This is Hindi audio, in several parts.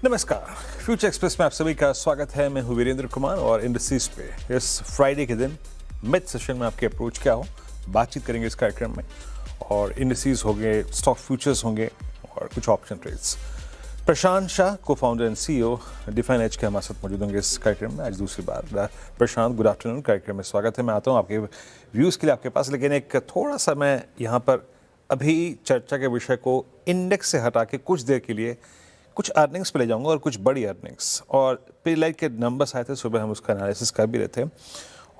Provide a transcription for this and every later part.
नमस्कार, फ्यूचर एक्सप्रेस में आप सभी का स्वागत है। मैं हूं वीरेंद्र कुमार और इंडस्ट्रीज पे इस फ्राइडे के दिन मिड सेशन में आपके अप्रोच क्या हो बातचीत करेंगे इस कार्यक्रम में। और इंडस्ट्रीज होंगे, स्टॉक फ्यूचर्स होंगे और कुछ option trades. Prashant Shah, co-founder and CEO define edge के हमारे साथ मौजूद होंगे इस कार्यक्रम में आज दूसरी बार। प्रशांत, गुड आफ्टरनून, कार्यक्रम में स्वागत है। मैं आता हूँ आपके व्यूज़ के लिए आपके पास, लेकिन एक थोड़ा सा मैं यहाँ पर अभी चर्चा के विषय को इंडेक्स से हटा के कुछ देर के लिए कुछ अर्निंग्स पे ले जाऊंगा और कुछ बड़ी अर्निंग्स और पिडलाइट के नंबर्स आए थे सुबह, हम उसका एनालिसिस कर भी रहे थे।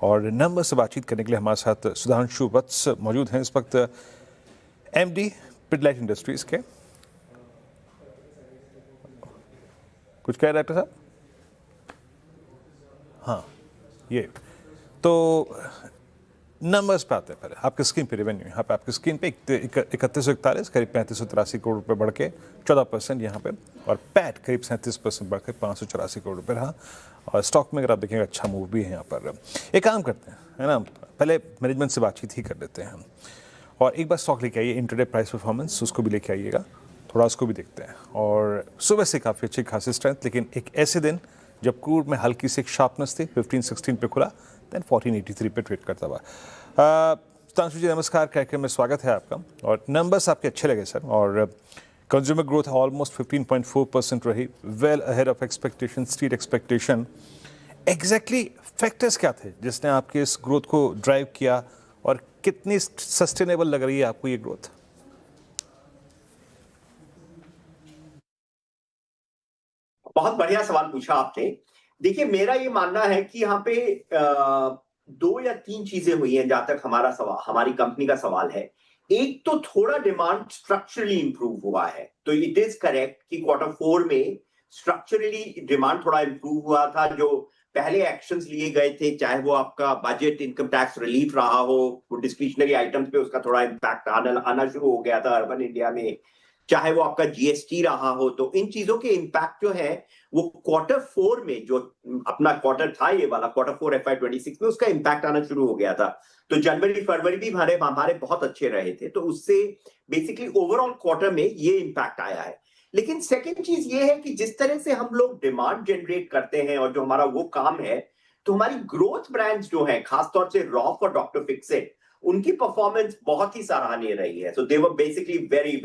और नंबर से बातचीत करने के लिए हमारे साथ सुधांशु वत्स मौजूद हैं इस वक्त, एमडी पिडलाइट इंडस्ट्रीज के। कुछ कह रहे डॉक्टर साहब? हाँ, ये तो नंबर्स पे आते हैं। पहले आपके स्क्रीन पे रेवेन्यू, यहाँ पे आपकी स्क्रीन पे 3141 करीब 3583 करोड़ रुपए बढ़ के 14% यहाँ पे, और पैट करीब 37% बढ़ के 584 करोड़ रुपए रहा। और स्टॉक में अगर आप देखेंगे अच्छा मूव भी है यहाँ पर। एक काम करते हैं, है ना, पहले मैनेजमेंट से बातचीत ही कर लेते हैं हम, और एक बार स्टॉक लेके आइए, इंट्राडे प्राइस परफॉर्मेंस उसको भी लेके आइएगा, थोड़ा उसको भी देखते हैं। और सुबह से काफ़ी अच्छी खासी स्ट्रेंथ, लेकिन एक ऐसे दिन जब क्रूड में हल्की सी एक शार्पनेस थी, 1516 पे खुला, देन 1483 पे ट्रेड करता हुआ। सुधांशु जी नमस्कार, कार्यक्रम में स्वागत है आपका। और नंबर्स आपके अच्छे लगे सर, और कंज्यूमर ग्रोथ ऑलमोस्ट 15.4% रही, well ahead of expectation, street expectation. Exactly factors क्या थे जिसने आपके इस ग्रोथ को ड्राइव किया, और कितनी सस्टेनेबल लग रही है आपको ये ग्रोथ? बहुत बढ़िया सवाल पूछा आपने। देखिए, मेरा ये मानना है कि यहाँ पे दो या तीन चीजें हुई हैं जहां तक हमारी कंपनी का सवाल है। एक तो थोड़ा डिमांड स्ट्रक्चरली इंप्रूव हुआ है, तो इट इज करेक्ट कि Q4 में स्ट्रक्चरली डिमांड थोड़ा इंप्रूव हुआ था। जो पहले एक्शंस लिए गए थे, चाहे वो आपका बजट इनकम टैक्स रिलीफ रहा हो, वो डिस्क्रिशनरी आइटम्स पे उसका थोड़ा इम्पैक्ट आना शुरू हो गया था अर्बन इंडिया में, चाहे वो आपका जीएसटी रहा हो, तो इन चीजों के इम्पैक्ट जो है वो Q4 में, जो अपना क्वार्टर था ये वाला Q4 FY26 में, उसका इम्पैक्ट आना शुरू हो गया था। तो जनवरी फरवरी भी हमारे बहुत अच्छे रहे थे, तो उससे बेसिकली ओवरऑल क्वार्टर में ये इम्पैक्ट आया है। लेकिन सेकेंड चीज ये है कि जिस तरह से हम लोग डिमांड जनरेट करते हैं और जो हमारा वो काम है, तो हमारी ग्रोथ ब्रांड्स जो है, खासतौर से रॉक और डॉक्टर फिक्सिट, उनकी परफॉर्मेंस बहुत ही सराहनीय रही है। So they were basically very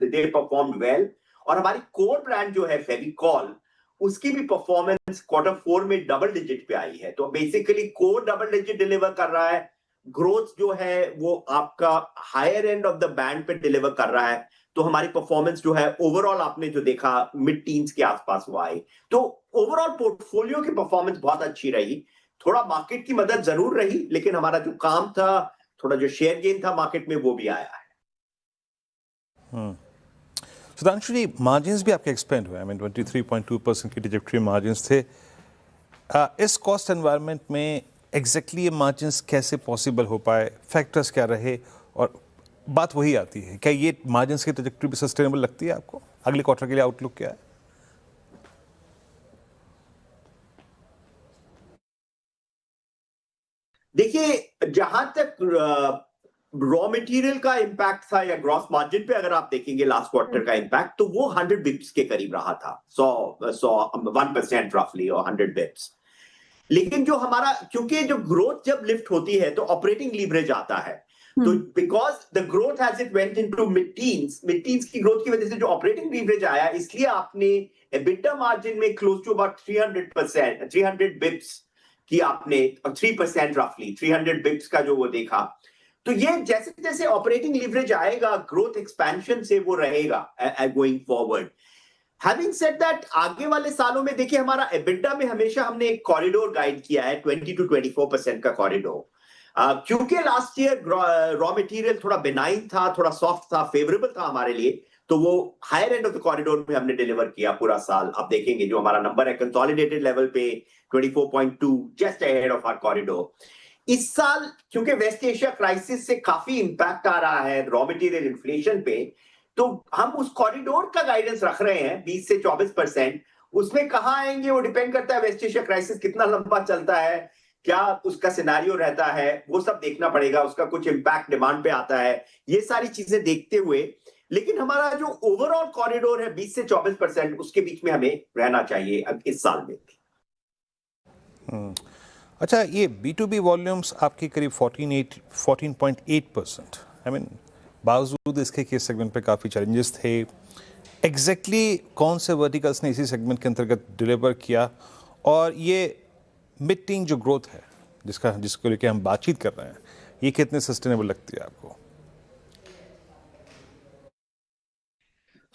they performed well. और हमारी कोर ब्रांड जो है फेविकॉल, उसकी भी परफॉर्मेंस Q4 में डबल डिजिट पे आई है। तो basically core double digit deliver कर रहा है, ग्रोथ जो है वो आपका higher end of the band पे डिलीवर कर रहा है। तो हमारी परफॉर्मेंस जो है ओवरऑल आपने जो देखा मिड टीन्स के आसपास हुआ है। तो ओवरऑल पोर्टफोलियो की परफॉर्मेंस बहुत अच्छी रही। थोड़ा मार्केट की मदद जरूर रही, लेकिन हमारा जो काम था, थोड़ा जो शेयर गेन था मार्केट में, वो भी आया है। सुधांशु जी, मार्जिन्स भी आपके एक्सपेंड हुए, 23.2% की ट्रैजेक्टरी मार्जिन्स थे। इस कॉस्ट एनवायरनमेंट में एग्जैक्टली ये मार्जिन्स कैसे पॉसिबल हो पाए, फैक्टर्स क्या रहे? और बात वही आती है, क्या ये मार्जिन्स की ट्रैजेक्टरी भी सस्टेनेबल लगती है आपको? अगले क्वार्टर के लिए आउटलुक क्या है? देखिए, जहां तक रॉ मटेरियल का इंपैक्ट था या ग्रॉस मार्जिन पे अगर आप देखेंगे लास्ट क्वार्टर का इंपैक्ट, तो वो 100 बिप्स के करीब रहा था, 1% रफली, और 100 बिप्स। लेकिन जो हमारा, क्योंकि जो ग्रोथ जब लिफ्ट होती है तो ऑपरेटिंग लीवरेज आता है, तो because the growth has it went into mid teens की ग्रोथ की वजह से जो ऑपरेटिंग लीवरेज आया, इसलिए आपने एबिटा मार्जिन में क्लोज टू अबाउट 300 बिप्स की आपने, 3% रफली 300 बिप्स का जो वो देखा। तो ये जैसे जैसे ऑपरेटिंग लीवरेज आएगा, ग्रोथ एक्सपेंशन से वो रहेगा going forward. Having said that, आगे वाले सालों में देखिए, हमारा एबिटा में हमेशा हमने एक कॉरिडोर गाइड किया है, 20 to 24% का कॉरिडोर। क्योंकि लास्ट ईयर रॉ मटेरियल थोड़ा बिनाइन था, थोड़ा सॉफ्ट था, फेवरेबल था हमारे लिए, तो वो higher end of the corridor में हमने डिलीवर किया पूरा साल। आप देखेंगे जो हमारा नंबर है कंसोलिडेटेड लेवल पे 24.2, just ahead of our corridor. इस साल क्योंकि वेस्ट एशिया क्राइसिस से काफी इंपैक्ट आ रहा है रॉ मटेरियल इन्फ्लेशन पे, तो हम उस कॉरिडोर का गाइडेंस रख रहे हैं 20 से 24%। उसमें कहां आएंगे वो डिपेंड करता है, वेस्ट एशिया क्राइसिस कितना लंबा चलता है, क्या उसका सिनेरियो रहता है, वो सब देखना पड़ेगा। उसका कुछ इंपैक्ट डिमांड पे आता है, ये सारी चीजें देखते हुए लेकिन हमारा जो ओवरऑल कॉरिडोर है 20 से 24%, उसके बीच में हमें रहना चाहिए अब इस साल में भी। अच्छा, ये B2B वॉल्यूम्स आपकी करीब 14.8%। आई मीन बावजूद इसके कि सेगमेंट पे काफ़ी चैलेंजेस थे, एग्जैक्टली कौन से वर्टिकल्स ने इसी सेगमेंट के अंतर्गत डिलीवर किया, और ये मिड टीन जो ग्रोथ है जिसको लेके हम बातचीत कर रहे हैं, ये कितने सस्टेनेबल लगती है आपको?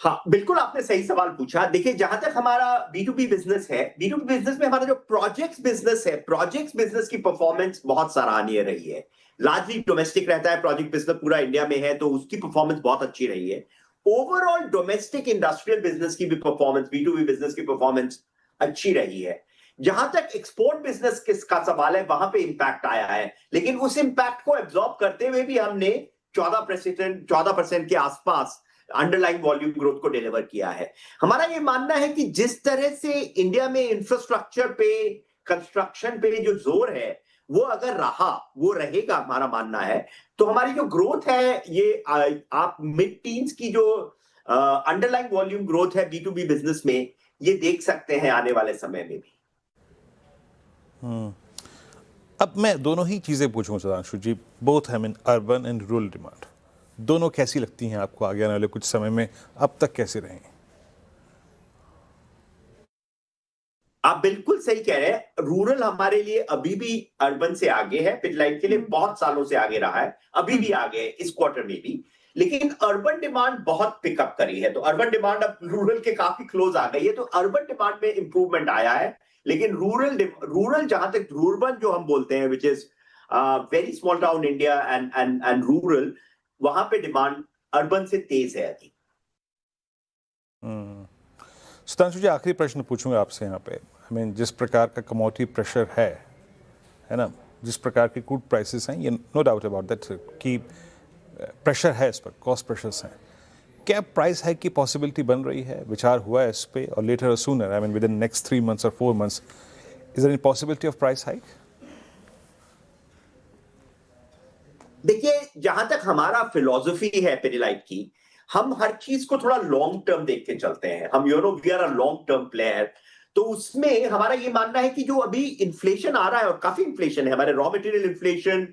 हाँ, बिल्कुल आपने सही सवाल पूछा। देखिए, जहां तक हमारा B2B बिजनेस है, B2B बिजनेस में हमारा जो प्रोजेक्ट्स बिजनेस है, प्रोजेक्ट्स बिजनेस की परफॉर्मेंस बहुत सराहनीय रही है। लार्जली डोमेस्टिक रहता है प्रोजेक्ट बिजनेस, पूरा इंडिया में है, तो उसकी परफॉर्मेंस बहुत अच्छी रही है। ओवरऑल डोमेस्टिक इंडस्ट्रियल बिजनेस की भी परफॉर्मेंस, B2B बिजनेस की परफॉर्मेंस अच्छी रही है। जहां तक एक्सपोर्ट बिजनेस का सवाल है, वहां पे इंपैक्ट आया है, लेकिन उस इंपैक्ट को एब्जॉर्ब करते हुए भी हमने 14% के आसपास अंडरलाइन वॉल्यूम ग्रोथ को डिलीवर किया है। हमारा ये मानना है कि जिस तरह से इंडिया में इंफ्रास्ट्रक्चर पे, कंस्ट्रक्शन पे जो जोर है, वो अगर रहा, वो रहेगा, हमारा मानना है, तो हमारी जो ग्रोथ है, ये आप मिड टीन्स की जो अंडरलाइन वॉल्यूम ग्रोथ है B2B बिजनेस में, ये देख सकते हैं आने वाले समय में भी। अब मैं दोनों ही चीज़ें पूछूंगा Sudhanshu ji, both I mean urban and rural demand, दोनों कैसी लगती हैं आपको आगे आने वाले कुछ समय में, अब तक कैसे रहेंगे? आप बिल्कुल सही कह रहे हैं। रूरल हमारे लिए अभी भी अर्बन से आगे है, पिटलाइन के लिए बहुत सालों से आगे रहा है, अभी भी आगे है, इस क्वार्टर में भी। लेकिन अर्बन डिमांड बहुत पिकअप करी है, तो अर्बन डिमांड अब रूरल के काफी क्लोज आ गई है, तो अर्बन डिमांड में इंप्रूवमेंट आया है। लेकिन रूरल जहां तक रूरबन जो हम बोलते हैं, which is very small town India and rural, वहां पे डिमांड अर्बन से तेज है अभी। सुधांशु जी, आखिरी प्रश्न पूछूंगा आपसे यहाँ पे। आई मीन जिस प्रकार का कमोडिटी प्रेशर है ना, जिस प्रकार के क्रूड प्राइसेस हैं, ये नो डाउट अबाउट दैट कि प्रेशर है इस पर, कॉस्ट प्रेशर्स हैं, क्या प्राइस हाइक की पॉसिबिलिटी बन रही है? विचार हुआ है इस पे, और लेटर और sooner, I mean within next 3 months और 4 months, is there any possibility of price hike? देखिए, जहां तक हमारा फिलॉसफी है पिडिलाइट की, हम हर चीज को थोड़ा लॉन्ग टर्म देख के चलते हैं। हम we are a long term player, तो उसमें हमारा ये मानना है कि जो अभी इन्फ्लेशन आ रहा है, और काफी इन्फ्लेशन है, हमारे raw material inflation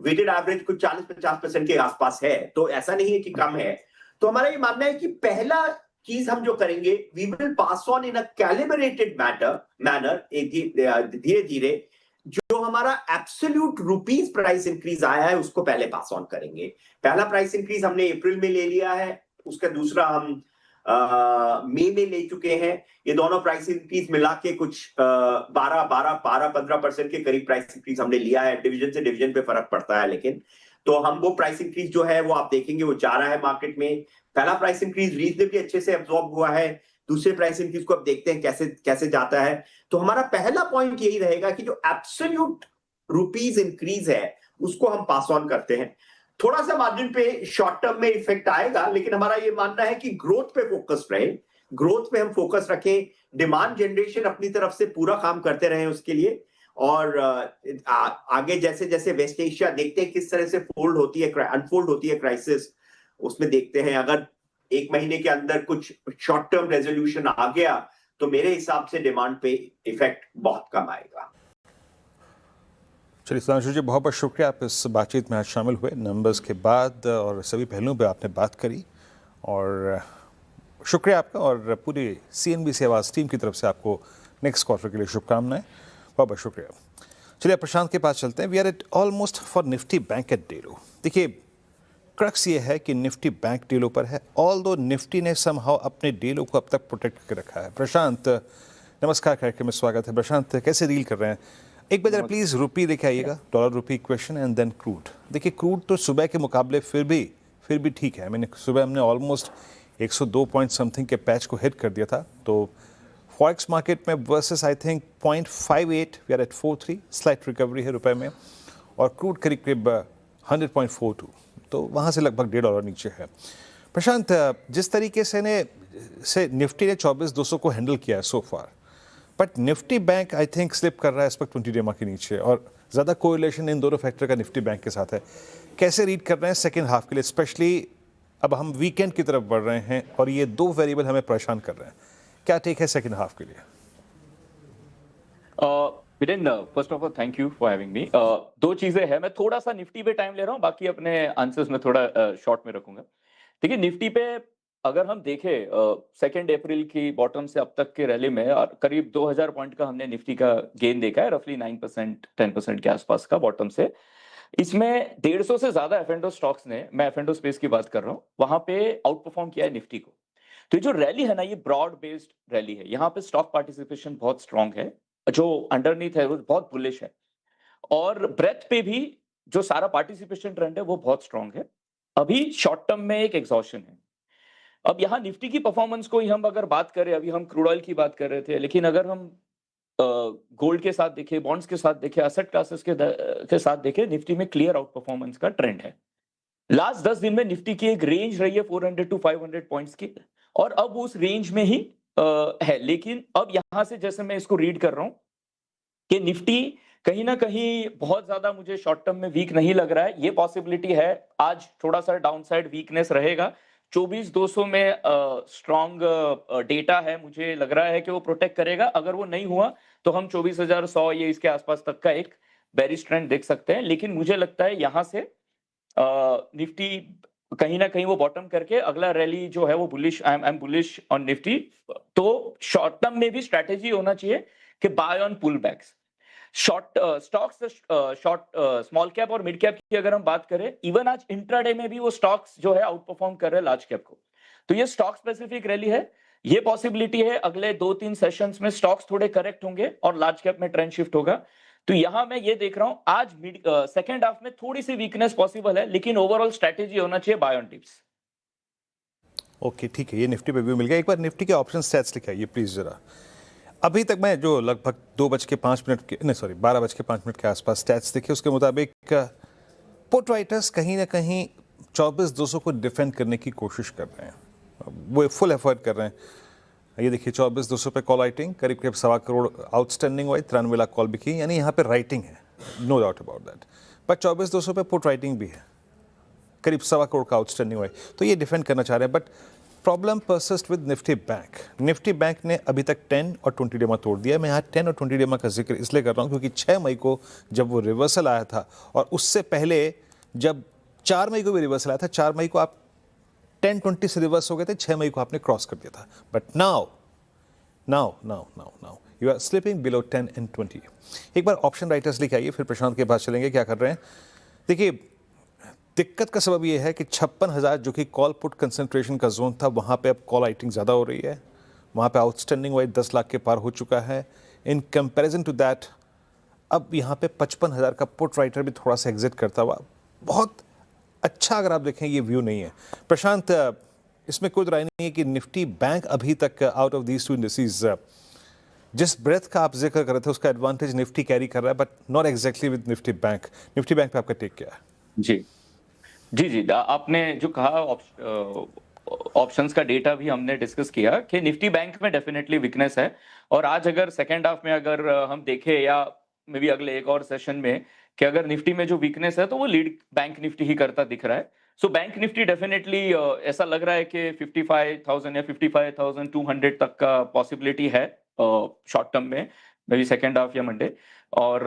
weighted average कुछ 40-50% के आसपास है, तो ऐसा नहीं है कि कम है। तो हमारा ये मानना है कि पहला चीज हम जो करेंगे, we will pass on in a calibrated manner, धीरे धीरे जो हमारा एब्सोल्यूट रुपीज प्राइस इंक्रीज आया है, उसको पहले पास ऑन करेंगे। पहला प्राइस इंक्रीज हमने अप्रैल में ले लिया है, उसका दूसरा हम मई में ले चुके हैं। ये दोनों प्राइस इंक्रीज मिला के कुछ 12-15% के करीब प्राइस इंक्रीज हमने लिया है। डिवीजन से डिवीजन पे फर्क पड़ता है, लेकिन तो हम वो प्राइस इंक्रीज जो है वो आप देखेंगे वो जा रहा है मार्केट में। पहला प्राइस इंक्रीज रीजनेबली अच्छे से एब्जॉर्ब हुआ है, दूसरे प्राइस इंक्रीज को अब देखते हैं कैसे कैसे जाता है। तो हमारा पहला पॉइंट यही रहेगा कि जो एब्सोल्यूट रुपीज इंक्रीज है, उसको हम पास ऑन करते हैं। थोड़ा सा मार्जिन पे शॉर्ट टर्म में इफेक्ट आएगा, लेकिन हमारा ये मानना है कि ग्रोथ पे फोकस रहे, ग्रोथ पे हम फोकस रखें, डिमांड जनरेशन अपनी तरफ से पूरा काम करते रहे उसके लिए। और आगे जैसे जैसे वेस्ट एशिया देखते हैं किस तरह से अनफोल्ड होती है क्राइसिस, उसमें देखते हैं अगर 1 महीने के अंदर कुछ शॉर्ट टर्म रेजोल्यूशन आ गया, तो मेरे हिसाब से डिमांड पे इफेक्ट बहुत कम आएगा। चलिए सुधांशु जी, बहुत बहुत शुक्रिया, आप इस बातचीत में आज शामिल हुए। नंबर्स के बाद और सभी पहलुओं पे आपने बात करी, और शुक्रिया आपका, और पूरी CNBC आवाज़ टीम की तरफ से आपको नेक्स्ट क्वार्टर के लिए शुभकामनाएं। बहुत बहुत शुक्रिया। चलिए प्रशांत के पास चलते हैं। We are at almost for Nifty bank at day low. देखिए, क्रक्स ये है कि निफ्टी बैंक डे लो पर है, ऑल दो निफ्टी ने समहाउ अपने डे लो को अब तक प्रोटेक्ट करके रखा है। प्रशांत, नमस्कार, कार्यक्रम में स्वागत है। प्रशांत, कैसे डील कर रहे हैं? एक बार प्लीज रुपी लेके आइएगा, dollar rupee equation, and then crude. देखिए, क्रूड तो सुबह के मुकाबले फिर भी ठीक है। मैंने सुबह हमने ऑलमोस्ट 102 पॉइंट समथिंग के पैच को हिट कर दिया था। तो फॉरेक्स मार्केट में versus I think 0.58 we are at 43, slight recovery है रुपए में, और क्रूड करीब करीब 100.42, तो वहाँ से लगभग $1.5 नीचे है। प्रशांत, जिस तरीके से निफ्टी ने 24,200 को हैंडल किया है so far, but Nifty bank I think slip कर रहा है इस वक्त 20 डे के नीचे, और ज़्यादा कोरिलेशन इन दोनों फैक्टर का निफ्टी बैंक के साथ है। कैसे रीड कर रहे हैं सेकेंड हाफ के लिए, स्पेशली अब हम वीकेंड की तरफ बढ़ रहे हैं और ये दो वेरिएबल हमें परेशान कर रहे हैं, क्या टेक है सेकंड हाफ के लिए? Virendra, first of all thank you for having me. दो चीजें हैं, मैं थोड़ा सा निफ्टी पे टाइम ले रहा हूँ, बाकी अपने आंसर्स में थोड़ा शॉर्ट में रखूंगा। देखिए निफ्टी पे अगर हम देखें 2 अप्रैल की बॉटम से अब तक के रैली में और करीब 2000 पॉइंट का हमने निफ्टी का गेन देखा है, रफली 9% 10% के आसपास का बॉटम से। इसमें 150 से ज्यादा एफ&ओ स्टॉक्स ने, मैं एफ&ओ स्पेस की बात कर रहा हूँ, वहां पे आउट परफॉर्म किया है निफ्टी को। तो ये जो रैली है ना, ये ब्रॉड बेस्ड रैली है, यहाँ पे स्टॉक पार्टिसिपेशन बहुत स्ट्रांग है, जो अंडरनीथ है वो बहुत बुलिश है, और ब्रेथ पे भी जो सारा पार्टिसिपेशन ट्रेंड है वो बहुत स्ट्रांग है। अभी शॉर्ट टर्म में एक एग्जॉशन है। अब यहाँ निफ्टी की परफॉर्मेंस को ही हम अगर बात करें, अभी हम क्रूड ऑयल की बात कर रहे थे, लेकिन अगर हम गोल्ड के साथ देखें, बॉन्ड्स के साथ देखें, एसेट क्लासेस के साथ देखें, निफ्टी में क्लियर आउट परफॉर्मेंस का ट्रेंड है। लास्ट 10 दिन में निफ्टी की एक रेंज रही है 400 टू 500 पॉइंट्स की, और अब उस रेंज में ही है। लेकिन अब यहां से जैसे मैं इसको रीड कर रहा हूं कि निफ्टी कहीं ना कहीं बहुत ज्यादा मुझे शॉर्ट टर्म में वीक नहीं लग रहा है। ये पॉसिबिलिटी है आज थोड़ा सा डाउनसाइड वीकनेस रहेगा। 24,200 में स्ट्रॉन्ग डेटा है, मुझे लग रहा है कि वो प्रोटेक्ट करेगा। अगर वो नहीं हुआ तो हम 24,100 ये इसके आसपास तक का एक बेरिश ट्रेंड देख सकते हैं। लेकिन मुझे लगता है यहां से निफ्टी कहीं ना कहीं वो बॉटम करके अगला रैली जो है वो bullish, I am bullish on Nifty. तो शॉर्ट टर्म में भी स्ट्रेटेजी होना चाहिए कि buy on pullbacks. Short stocks, short small cap और मिड कैप की अगर हम बात करें, इवन आज इंट्राडे में भी वो स्टॉक्स जो है आउट परफॉर्म कर रहे हैं लार्ज कैप को। तो ये स्टॉक स्पेसिफिक रैली है। ये पॉसिबिलिटी है अगले 2-3 सेशंस में स्टॉक्स थोड़े करेक्ट होंगे और लार्ज कैप में ट्रेंड शिफ्ट होगा। तो यहां मैं ये देख रहा हूं आज सेकेंड हाफ में थोड़ी सी वीकनेस पॉसिबल है, लेकिन ओवरऑल स्ट्रेटेजी होना चाहिए बाय ऑन टिप्स। ओके ठीक है, ये निफ्टी पे भी मिल गया। एक बार निफ्टी के ऑप्शन स्टैट्स लिखाइए प्लीज जरा। अभी तक मैं जो लगभग 2:05 के नहीं सॉरी 12:05 के आसपास स्टैट्स देखे, उसके मुताबिक पुट राइटर्स कहीं ना कहीं 24,200 को डिफेंड करने की कोशिश कर रहे हैं, वो फुल एफर्ट कर रहे हैं। ये देखिए 24,200 पे कॉल राइटिंग, करीब करीब 1.25 करोड़ आउटस्टैंडिंग हुआ, 93 लाख कॉल भी की, यानी यहाँ पे राइटिंग है, no doubt about that. But 24,200 पे पुट राइटिंग भी है, करीब 1.25 करोड़ का आउटस्टैंडिंग हुआ है, तो ये डिफेंड करना चाह रहे हैं। But problem persist with Nifty bank. Nifty bank ने अभी तक 10 और 20 डेमा तोड़ दिया है। मैं यहाँ 10 और 20 डेमा का जिक्र इसलिए कर रहा हूँ क्योंकि 6 मई को जब वो रिवर्सल आया था, और उससे पहले जब 4 मई को भी रिवर्सल आया था, 4 मई को आप 10-20 से रिवर्स हो गए थे, 6 मई को आपने क्रॉस कर दिया था। But now you are slipping below 10 and 20। एक बार ऑप्शन राइटर्स लिखे आइए, फिर प्रशांत के पास चलेंगे क्या कर रहे हैं। देखिए दिक्कत का सबब यह है कि 56,000 जो कि कॉल पुट कंसंट्रेशन का जोन था, वहाँ पे अब कॉल राइटिंग ज़्यादा हो रही है, वहाँ पे आउटस्टैंडिंग वाइज 10 लाख के पार हो चुका है। इन कंपैरिजन टू दैट अब यहाँ पे 55,000 का पुट राइटर भी थोड़ा सा एग्जिट करता हुआ बहुत अच्छा, अगर आप देखें ये व्यू नहीं है। प्रशांत, इसमें कोई राय नहीं है कि निफ्टी बैंक अभी तक out of these two indices जिस ब्रेथ का आप जिक्र कर रहे थे उसका एडवांटेज निफ्टी कैरी कर रहा है, but not exactly with Nifty bank. Nifty bank पे आपका टेक क्या है? जी, आपने जो कहा ऑप्शंस का डेटा भी हमने डिस्कस किया कि निफ्टी बैंक में डेफिनेटली वीकनेस है। और आज अगर सेकेंड हाफ में अगर हम देखें, या मे बी अगले एक और सेशन में, कि अगर निफ्टी में जो वीकनेस है तो वो लीड बैंक निफ्टी ही करता दिख रहा है। सो बैंक निफ्टी डेफिनेटली ऐसा लग रहा है कि 55,000 या 55,200 तक का पॉसिबिलिटी है शॉर्ट टर्म में, मे बी सेकेंड हाफ या मंडे। और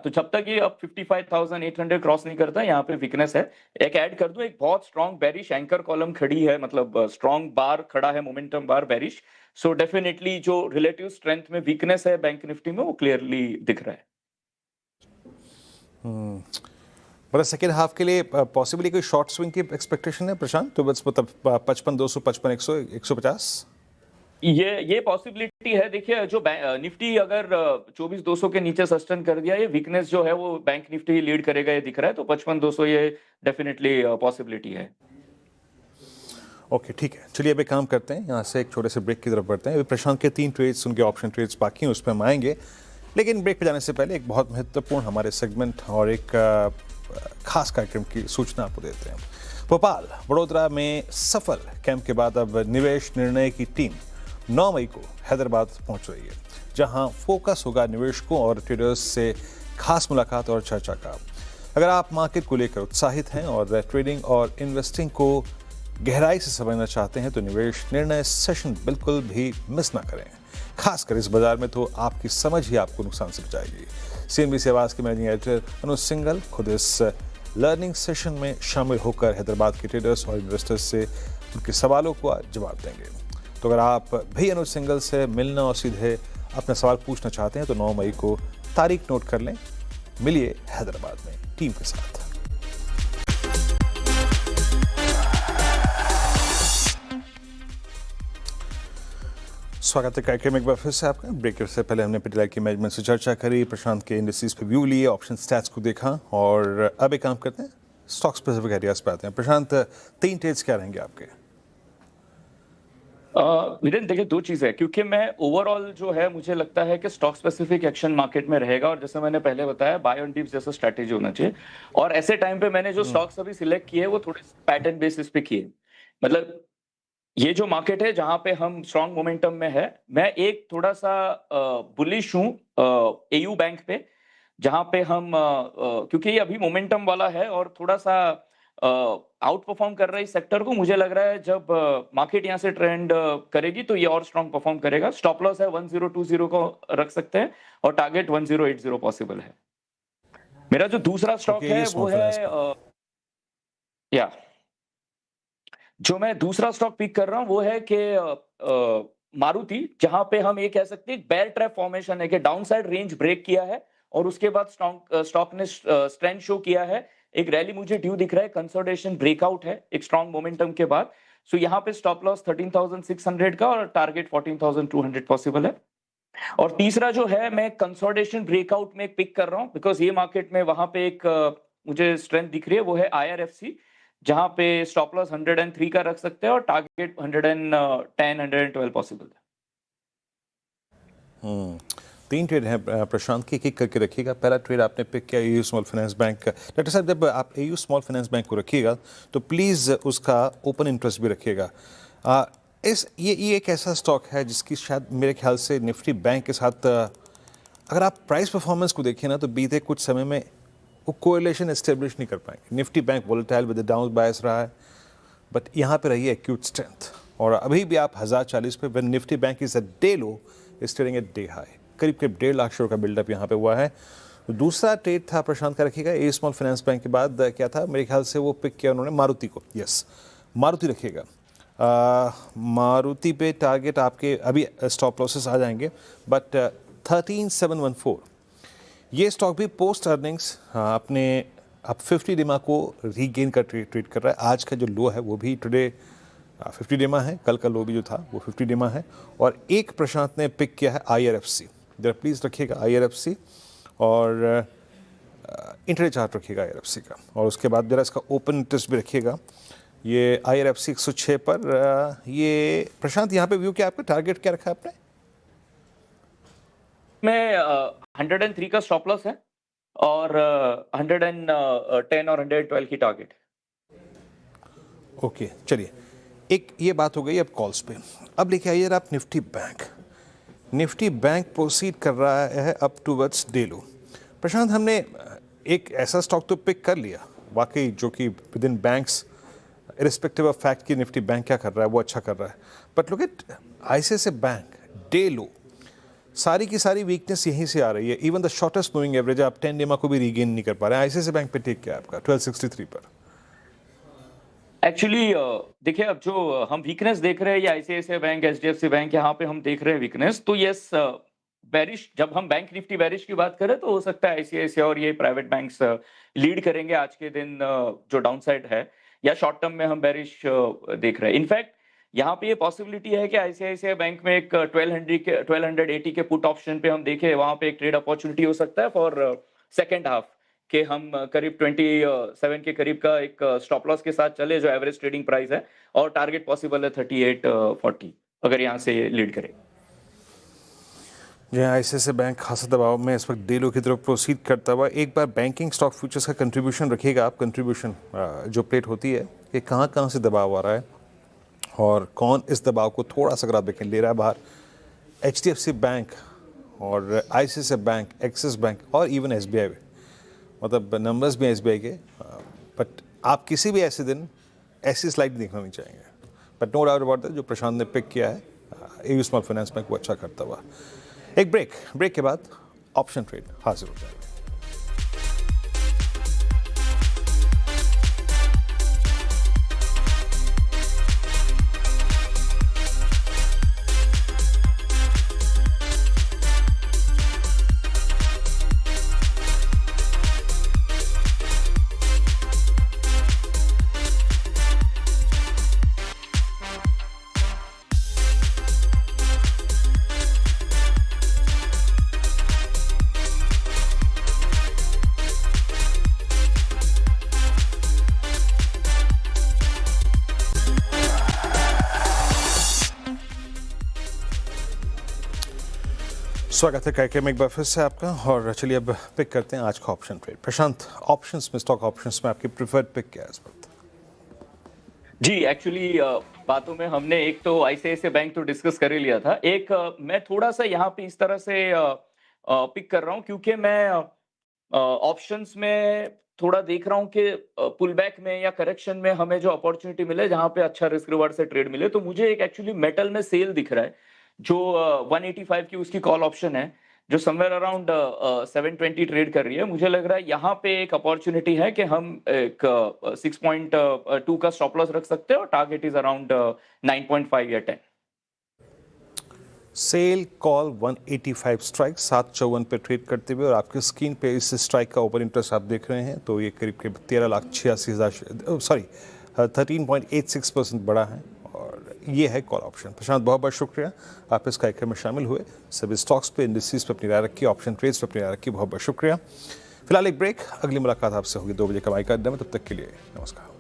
तो जब तक ये अब 55,800 क्रॉस नहीं करता, यहाँ पे वीकनेस है। एक ऐड कर दूं, एक बहुत स्ट्रॉन्ग बेरिश एंकर कॉलम खड़ी है, मतलब स्ट्रॉन्ग बार खड़ा है, मोमेंटम बार बेरिश। सो डेफिनेटली जो रिलेटिव स्ट्रेंथ में वीकनेस है बैंक निफ्टी में, वो क्लियरली दिख रहा है। मतलब सेकेंड हाफ के लिए पॉसिबली कोई शॉर्ट स्विंग की एक्सपेक्टेशन है प्रशांत? तो बस मतलब 55,200, 55,100, 150 ये पॉसिबिलिटी है। देखिए जो निफ्टी अगर 24,200 के नीचे सस्टेन कर दिया, ये वीकनेस जो है वो बैंक निफ्टी ही लीड करेगा, ये दिख रहा है। तो 55,200 ये डेफिनेटली पॉसिबिलिटी है। ओके ठीक है, चलिए अब एक काम करते हैं, यहाँ से एक छोटे से ब्रेक की तरफ बढ़ते हैं। अभी प्रशांत के 3 ट्रेड्स, उनके ऑप्शन ट्रेड्स बाकी हैं, उस पर हम आएंगे। लेकिन ब्रेक पे जाने से पहले एक बहुत महत्वपूर्ण हमारे सेगमेंट और एक खास कार्यक्रम की सूचना आपको देते हैं। भोपाल वडोदरा में सफल कैंप के बाद अब निवेश निर्णय की टीम 9 मई को हैदराबाद पहुंच रही है, जहां फोकस होगा निवेशकों और ट्रेडर्स से खास मुलाकात और चर्चा का। अगर आप मार्केट को लेकर उत्साहित हैं और ट्रेडिंग और इन्वेस्टिंग को गहराई से समझना चाहते हैं तो निवेश निर्णय सेशन बिल्कुल भी मिस ना करें। खासकर इस बाजार में तो आपकी समझ ही आपको नुकसान से बचाएगी। CNBC आवाज के मैनेजिंग एडिटर अनुज सिंघल खुद इस लर्निंग सेशन में शामिल होकर हैदराबाद के ट्रेडर्स और इन्वेस्टर्स से उनके सवालों का जवाब देंगे। तो अगर आप भी अनुज सिंघल से मिलना और सीधे अपना सवाल पूछना चाहते हैं तो 9 मई को तारीख नोट कर लें। मिलिए हैदराबाद में टीम के साथ। स्वागत है कार्यक्रम एक बार फिर से आपका। ब्रेक से पहले हमने पिटिला की मैनेजमेंट से चर्चा करी, प्रशांत के इंडस्ट्रीज पे व्यू लिए, ऑप्शन स्टैट्स को देखा और अब एक काम करते हैं, स्टॉक स्पेसिफिक आइडियाज पे आते हैं। प्रशांत, 3 ट्रेड्स क्या रहेंगे आपके? वीरेंद्र देखिए, 2 चीजें हैं, क्योंकि मैं ओवरऑल जो है मुझे लगता है कि स्टॉक स्पेसिफिक एक्शन मार्केट में रहेगा और जैसे मैंने पहले बताया बाय ऑन डिप्स जैसा स्ट्रैटेजी होना चाहिए। और ऐसे टाइम पे मैंने जो स्टॉक्स अभी सिलेक्ट किए वो थोड़े पैटर्न बेसिस पे किए। मतलब ये जो मार्केट है जहां पे हम स्ट्रॉन्ग मोमेंटम में है, मैं एक थोड़ा सा बुलिश हूं एयू बैंक पे, जहां पे हम क्योंकि ये अभी मोमेंटम वाला है और थोड़ा सा आउट परफॉर्म कर रहा है इस सेक्टर को। मुझे लग रहा है जब मार्केट यहाँ से ट्रेंड करेगी तो ये और स्ट्रॉन्ग परफॉर्म करेगा। स्टॉप लॉस है 1020 को रख सकते हैं और टारगेट 1080 पॉसिबल है। मेरा जो दूसरा स्टॉक है वो है या जो मैं दूसरा स्टॉक पिक कर रहा हूं वो है कि मारुति, जहां पे हम ये कह सकते हैं बेयर ट्रैप फॉर्मेशन है कि डाउन साइड रेंज ब्रेक किया है और उसके बाद स्टॉक ने स्ट्रेंथ शो किया है। एक रैली मुझे ड्यू दिख रहा है, कंसोलिडेशन ब्रेकआउट है एक स्ट्रॉन्ग मोमेंटम के बाद। सो यहाँ पे स्टॉप लॉस 13,600 का और टारगेट 14,200 पॉसिबल है। और तीसरा जो है मैं कंसोलिडेशन ब्रेकआउट में पिक कर रहा हूँ बिकॉज ये मार्केट में वहां पे एक मुझे स्ट्रेंथ दिख रही है, वो है IRFC, जहां पे स्टॉप लॉस 103 का रख सकते हैं और टारगेट 110 112 पॉसिबल है। 3 ट्रेड हैं प्रशांत की, एक करके रखिएगा। पहला ट्रेड आपने पिक किया एयू स्मॉल फाइनेंस बैंक का। डॉक्टर साहब, जब आप एयू स्मॉल फाइनेंस बैंक को रखिएगा तो प्लीज़ उसका ओपन इंटरेस्ट भी रखिएगा। ये एक ऐसा स्टॉक है जिसकी शायद मेरे ख्याल से निफ्टी बैंक के साथ अगर आप प्राइस परफॉर्मेंस को देखें ना तो बीते कुछ समय में वो कोरिलेशन एस्टेब्लिश नहीं कर पाएंगे। Nifty bank volatile with down bias रहा है, बट यहाँ पे रही है एक्यूट स्ट्रेंथ और अभी भी आप 1040 पे when Nifty bank is a day low is trading at day high. करीब 1.5 लाख शेयर का बिल्डअप यहाँ पे हुआ है। दूसरा ट्रेड था प्रशांत का रखिएगा ए स्मॉल फाइनेंस बैंक के बाद क्या था, मेरे ख्याल से वो पिक किया उन्होंने मारुति को। यस, मारुति रखिएगा। मारुति पे टारगेट आपके अभी स्टॉप लॉसेस आ जाएंगे बट 13,714 ये स्टॉक भी पोस्ट अर्निंग्स अपने अब 50 डिमा को रीगेन का ट्रेड कर रहा है। आज का जो लो है वो भी टुडे 50 डिमा है, कल का लो भी जो था वो 50 डिमा है। और एक प्रशांत ने पिक किया है IRFC, जरा प्लीज़ रखिएगा IRFC और इंटरडे चार्ट रखिएगा IRFC का। और उसके बाद जरा इसका ओपन इंटरेस्ट भी रखिएगा। ये IRFC 106 पर ये प्रशांत यहाँ पे व्यू क्या आपका टारगेट क्या रखा है आपने? में 103 का स्टॉप लॉस है और 110 और 112 की टारगेट। ओके, चलिए एक ये बात हो गई अब कॉल्स पे। अब लेके आइए आप Nifty bank. Nifty bank proceed कर रहा है अप टूवर्ड्स डे लो। प्रशांत, हमने एक ऐसा स्टॉक तो पिक कर लिया वाकई जो कि with in banks irrespective of fact कि निफ्टी बैंक क्या कर रहा है वो अच्छा कर रहा है, but look at ICICI bank day लो, सारी की सारी वीकनेस यहीं से आ रही है। Even the shortest moving average आप 10 डेमा को भी रीगेन नहीं कर पा रहे हैं। ICICI बैंक पे टेक क्या है आपका 1263 पर? एक्चुअली देखिए, अब जो हम वीकनेस देख रहे हैं ये ICICI बैंक, HDFC बैंक, यहाँ पे हम देख रहे हैं वीकनेस। तो यस, बेरिश, जब हम बैंक निफ्टी बेरिश की बात करें तो हो सकता है ICICI और ये प्राइवेट बैंक्स लीड करेंगे आज के दिन जो डाउन साइड है, या शॉर्ट टर्म में हम बेरिश देख रहे हैं। इनफैक्ट यहाँ पे ये पॉसिबिलिटी है कि ICICI बैंक में एक 1280 के पुट ऑप्शन पे हम देखें, वहां पे एक ट्रेड अपॉर्चुनिटी हो सकता है फॉर सेकेंड हाफ के हम करीब 27 के करीब का एक स्टॉप लॉस के साथ चले जो एवरेज ट्रेडिंग प्राइस है, और टारगेट पॉसिबल है 3840 अगर यहाँ से लीड करे। जी, ICICI बैंक खासा दबाव में इस वक्त डे लो की तरफ प्रोसीड करता हुआ। एक बार बैंकिंग स्टॉक फ्यूचर्स का कंट्रीब्यूशन रखिएगा आप, कंट्रीब्यूशन जो प्लेट होती है कि कहाँ कहाँ से दबाव आ रहा है और कौन इस दबाव को थोड़ा सा अगर आप देखें ले रहा है बाहर। HDFC बैंक और ICICI बैंक, एक्सिस बैंक और इवन SBI, मतलब नंबर्स भी SBI के, बट आप किसी भी ऐसे दिन ऐसी स्लाइड देखना नहीं चाहेंगे, but no doubt about that जो प्रशांत ने पिक किया है एयू स्मॉल फाइनेंस बैंक वो अच्छा करता हुआ। एक ब्रेक के बाद ऑप्शन ट्रेड हाजिर हो जाएगा। स्वागत है कार्यक्रम में एक बार फिर से आपका। और चलिए अब पिक करते हैं आज का ऑप्शन ट्रेड। प्रशांत, ऑप्शंस में, स्टॉक ऑप्शंस में आपकी प्रेफर्ड पिक क्या है इस वक्त? जी एक्चुअली बातों में हमने एक तो आईसीआईसीआई बैंक तो डिस्कस कर ही लिया था। एक मैं थोड़ा सा यहाँ पे इस तरह से पिक कर रहा हूँ क्योंकि मैं ऑप्शंस में थोड़ा देख रहा हूँ कि पुल बैक में या करेक्शन में हमें जो अपॉर्चुनिटी मिले जहाँ पे अच्छा रिस्क रिवार्ड से ट्रेड मिले, तो मुझे एक एक्चुअली मेटल में सेल दिख रहा है जो 185 की उसकी कॉल ऑप्शन है जो समवेयर अराउंड 720 ट्रेड कर रही है। मुझे लग रहा है यहाँ पे एक अपॉर्चुनिटी है कि हम एक 6.2 का स्टॉप लॉस रख सकते हैं और टारगेट इज अराउंड 9.5 या 10। सेल कॉल 185 स्ट्राइक 754 पे ट्रेड करते हुए, और आपकी स्क्रीन पे इस स्ट्राइक का ओपन इंटरेस्ट आप देख रहे हैं तो ये करीब 13,86,000 सॉरी 13.86% बढ़ा है, और ये है कॉल ऑप्शन। प्रशांत, बहुत बहुत शुक्रिया आप इस कार्यक्रम में शामिल हुए। सभी स्टॉक्स पे, इंडस्ट्रीज पे अपनी राय रखी, ऑप्शन ट्रेड्स पे अपनी राय रखी। बहुत बहुत शुक्रिया। फिलहाल एक ब्रेक, अगली मुलाकात आपसे होगी 2 बजे कमाई का अड्डा में। तब तक के लिए नमस्कार।